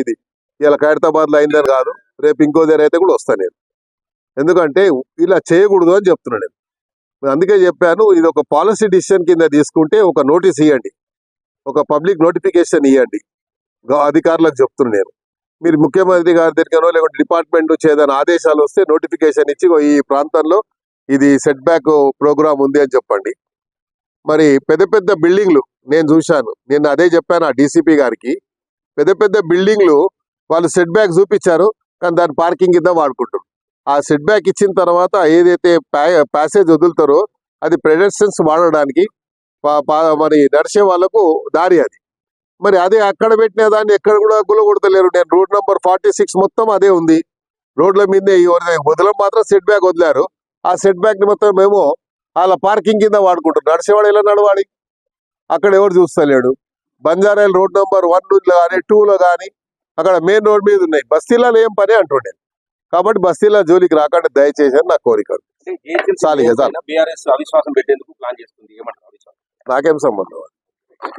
ఇది ఇలా ఖైరతాబాద్ లో అయిందని కాదు, రేపు ఇంకో దగ్గర అయితే కూడా వస్తాను నేను. ఎందుకంటే ఇలా చేయకూడదు అని చెప్తున్నాను నేను. అందుకే చెప్పాను, ఇది ఒక పాలసీ డిసిషన్ కింద తీసుకుంటే ఒక నోటీస్ ఇవ్వండి, ఒక పబ్లిక్ నోటిఫికేషన్ ఇవ్వండి అధికారులకు చెప్తున్నాను నేను. మీరు ముఖ్యమంత్రి గారి దగ్గరనో లేకుంటే డిపార్ట్మెంట్ నుంచి ఏదైనా ఆదేశాలు వస్తే నోటిఫికేషన్ ఇచ్చి ఈ ప్రాంతంలో ఇది సెట్ బ్యాక్ ప్రోగ్రామ్ ఉంది అని చెప్పండి. మరి పెద్ద పెద్ద బిల్డింగ్లు నేను చూశాను, నేను అదే చెప్పాను ఆ డీసీపీ గారికి. పెద్ద పెద్ద బిల్డింగ్లు వాళ్ళు సెట్ బ్యాక్ చూపించారు, కానీ దాని పార్కింగ్ కింద వాడుకుంటారు. ఆ సెట్ బ్యాక్ ఇచ్చిన తర్వాత ఏదైతే ప్యాసేజ్ వదులుతారో అది పెడెస్ట్రియన్స్ వాడడానికి మరి నడిచే వాళ్ళకు దారి అది. మరి అదే అక్కడ పెట్టిన దాన్ని ఎక్కడ కూడా గులగొడతలేరు. నేను రోడ్ నెంబర్ 46 మొత్తం అదే ఉంది. రోడ్ల మీదే వదలం మాత్రం సెట్ బ్యాక్ వదిలారు. ఆ సెట్ బ్యాక్ ని మొత్తం మేము వాళ్ళ పార్కింగ్ కింద వాడుకుంటారు. నడిచేవాడు ఎలా నడవాలి, అక్కడ ఎవరు చూస్తలేడు. బంజారాయిల్ రోడ్ నెంబర్ 1 కానీ 2లో కానీ అక్కడ మెయిన్ రోడ్ మీద ఉన్నాయి. బస్తీలలో ఏం పని అంటుండే. కాబట్టి బస్తీల జోలికి రాకుండా దయచేసి నా కోరిక. నాకేం సంబంధం.